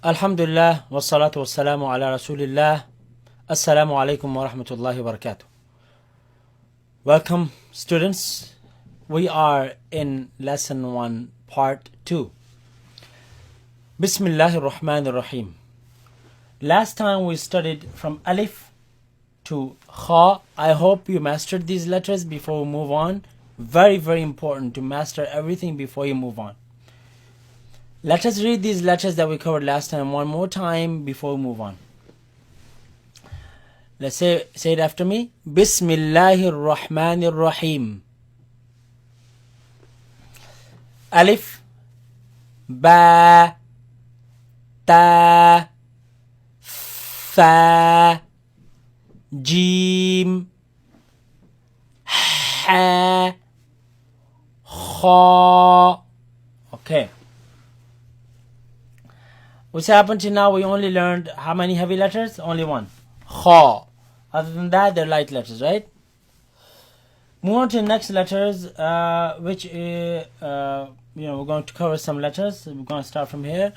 Alhamdulillah, wassalatu wassalamu ala rasulillah. Assalamu alaikum wa rahmatullahi wa barakatuh. Welcome, students. We are in lesson 1, part 2. Bismillahir Rahmanir Rahim. Last time we studied from Alif to Kha. I hope you mastered these letters before we move on. Very, very important to master everything before you move on. Let us read these letters that we covered last time one more time before we move on. Let's say it after me. Bismillahir Rahmanir Rahim. Alif, Ba, Ta, Fa, Jim, Ha, Kha. Okay. What's happened to now? We only learned how many heavy letters? Only one. Kha. Other than that, they're light letters, right? Move on to the next letters, which we're going to cover some letters. We're going to start from here.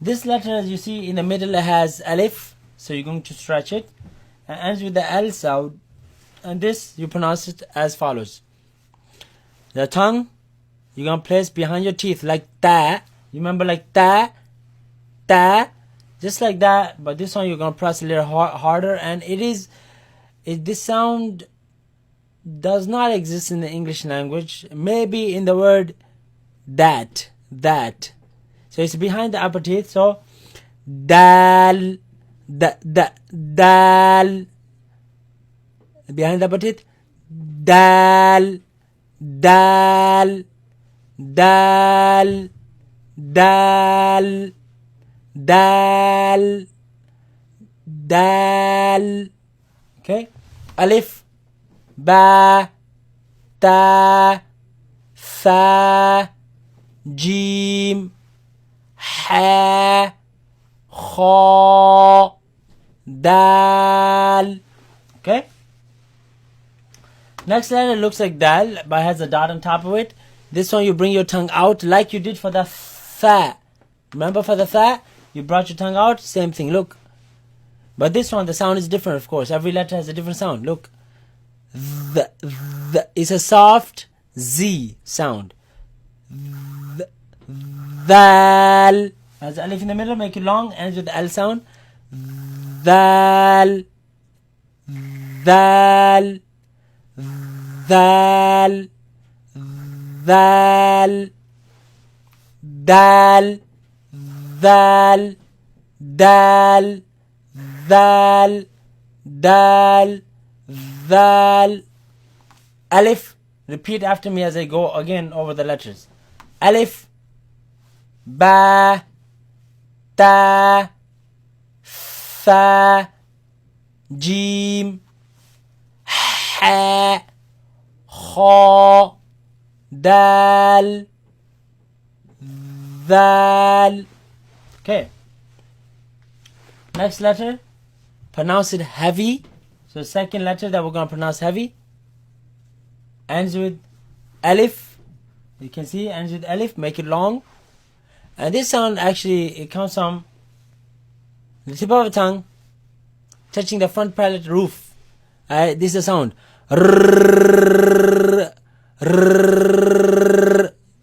This letter, as you see, in the middle it has alif, so you're going to stretch it, and ends with the L sound. And this, you pronounce it as follows. The tongue, you're going to place behind your teeth like that. You remember like that? Ta, just like that, but this one you're going to press a little harder, and this sound does not exist in the English language, maybe in the word that, so it's behind the upper teeth, so dal, dal, behind the upper teeth, dal, dal, dal, dal, dal, dal. Okay. Alif, Ba, Ta, Tha, Jim, Ha, Kha, Dal. Okay. Next letter looks like Dal, but has a dot on top of it. This one you bring your tongue out like you did for the Tha. Remember for the Tha? You brought your tongue out, same thing, look. But this one, the sound is different, of course. Every letter has a different sound, look. The is a soft Z sound. Dal. Has the alif in the middle, make it long, ends with the L sound. Dal. Dal. Dal. Dal. Dal. Dal, dal, dal, dal, dal. Alif, repeat after me as I go again over the letters. Alif, Ba, Ta, Tha, Jim, Ha, Kha, Dal, Dal. Okay. Next letter, pronounce it heavy. So second letter that we're going to pronounce heavy ends with alif. You can see ends with alif. Make it long. And this sound actually, it comes from the tip of the tongue touching the front palate roof. This is the sound.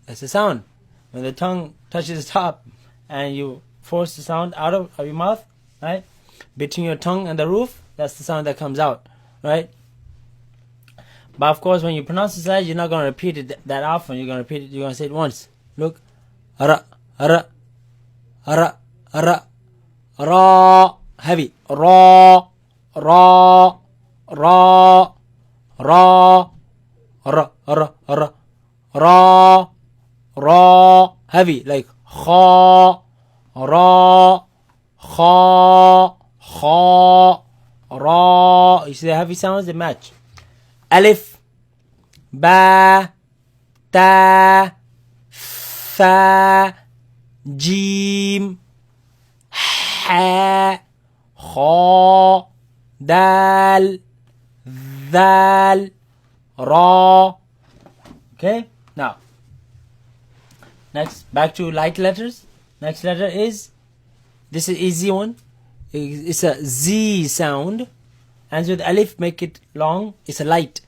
That's the sound. When the tongue touches the top and you force the sound out of your mouth, right? Between your tongue and the roof, that's the sound that comes out, right? But of course, when you pronounce this letter, you're not going to repeat it that often. You're going to repeat it. You're going to say it once. Look, ra, ra, ra, ra, ra, heavy, ra, ra, ra, ra, ra, ra, ra, ra, ra, heavy, like kha, ra, kha, kha, ra. You see the heavy sounds, they match. Alif, Ba, Ta, Tha, Jim, Ha, Kha, Dal, Dal, Ra. Okay, now next back to light letters. Next letter is This is easy one. It's a Z sound. And with alif, make it long. It's a light.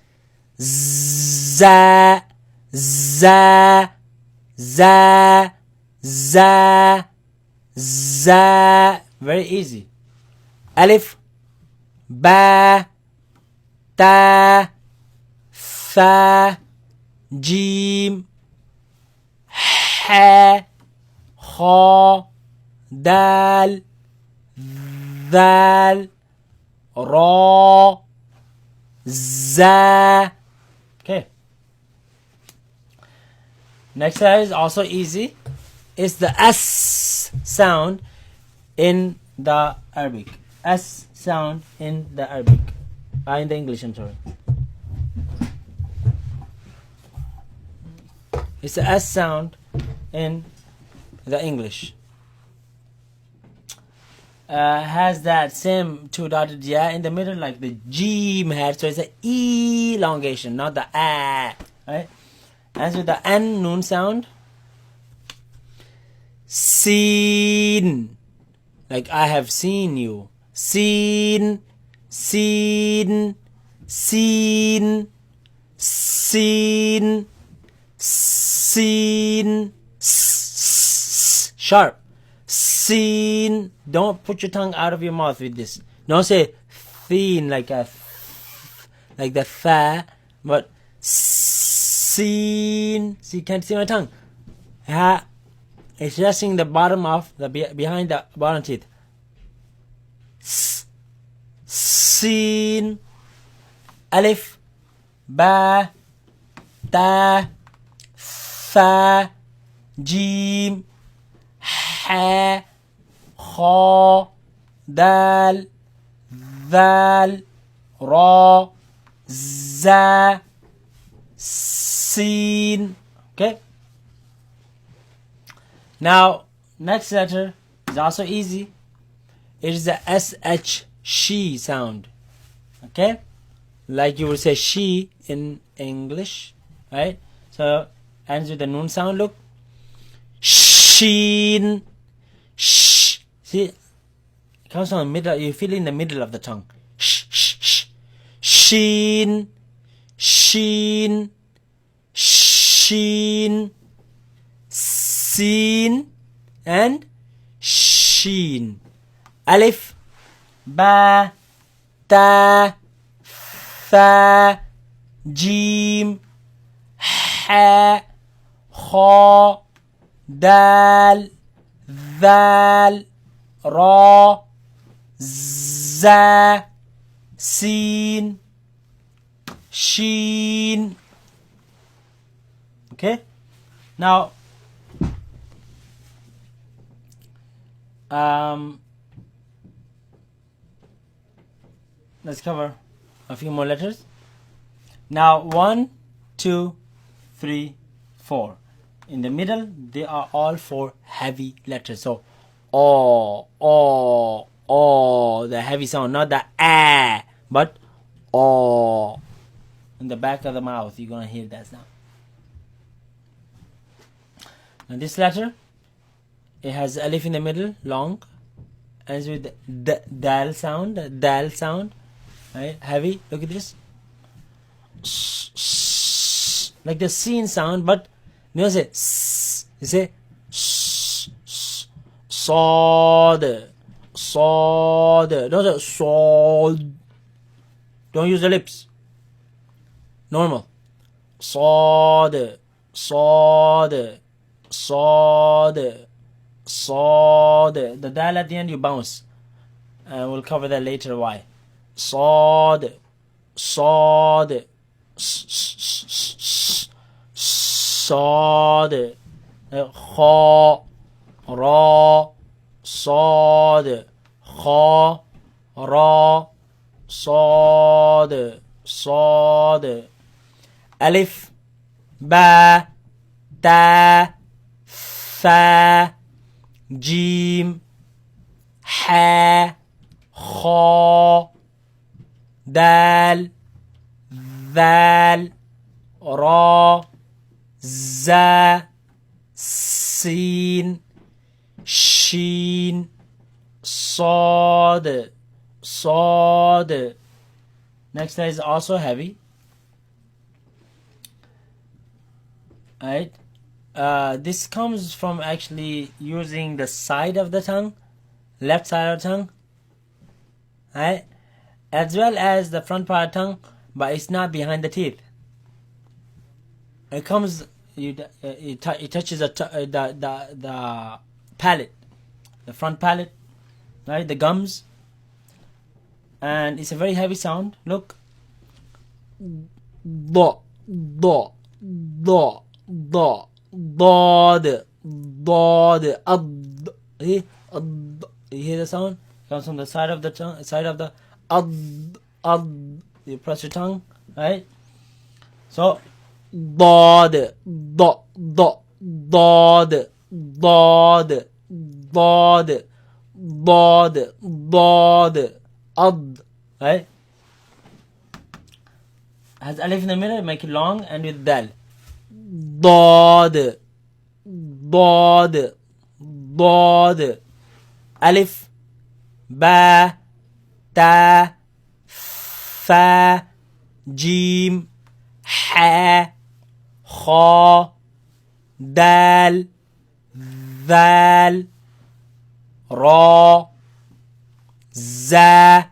Za, za, za, za, za. Very easy. Alif, ba, ta, fa, jim, ha, kha, dal, ذال را za. Okay. Next letter is also easy. It's the S sound in the Arabic. S sound in the Arabic. In the English, I'm sorry. It's the S sound in the English. Has that same two dotted yeah in the middle like the G had, so it's an elongation, not the A, right? As with the N noon sound, seen, like I have seen you, seen, seen, seen, seen, seen, sharp. Seen. Don't put your tongue out of your mouth with this. Don't say thin like the fa, but seen. See, can't see my tongue. It's resting the bottom of the behind the bottom teeth. Seen. Alif, ba, ta, fa, jim, ha, kha, dal, ذال, ra, za, sin. Okay. Now, next letter is also easy. It is the sh, she sound. Okay, like you would say she in English, right? So ends with the noon sound. Look, sheen, sh. See, it comes from the middle. You feel it in the middle of the tongue. Sh, sh, sh. Sheen, sheen, sheen, seen, and sheen. Alif, ba, ta, fa, jim, ha, kha, dal, ذال, ra, za, sin, sheen. Okay. Now, let's cover a few more letters. Now, 1, 2, 3, 4. In the middle, they are all 4 heavy letters. So, o, the heavy sound, not the a, but o. In the back of the mouth, you're gonna hear that sound. Now, this letter, it has alif in the middle, long, ends with the dal sound, right? Heavy. Look at this, like the sin sound, but you don't say s, you say sod. Don't say sod. Don't use the lips. Normal. Sod. The dal at the end you bounce. We'll cover that later. Why? Sod. Sod. Kha, ra, sod, kha, ra, sod. Alif, ba, ta, fa, jim, ha, kha, dal, ذال, ra, za, sin, sheen, Sod. Sod. Next letter is also heavy. Right? This comes from actually using the side of the tongue, left side of the tongue, right? As well as the front part of the tongue, but it's not behind the teeth. It comes, it touches the palate, the front palate, right? The gums, and it's a very heavy sound. Look, do, do, do, do. Dod, dod, ad. See, ad. You hear the sound? Comes from the side of the tongue, side of the ad, ad. You press your tongue, right? So, dod, do, do, dod, dod, dod, dod, dod, ad, right? Has alif in the middle, make it long, and with dal. ضاد ضاد ضاد ألف با تا ثا جيم حا خا دال ذال را زا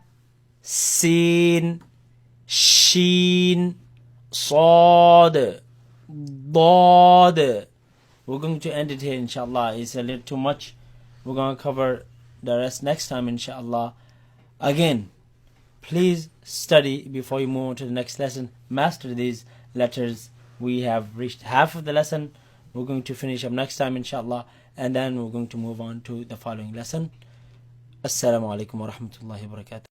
سين شين صاد ضاد. We're going to end it here, inshallah. It's a little too much. We're going to cover the rest next time, inshallah. Again, please study before you move on to the next lesson. Master these letters. We have reached half of the lesson. We're going to finish up next time, inshallah. And then we're going to move on to the following lesson. Assalamu alaikum wa rahmatullahi wa barakatuh.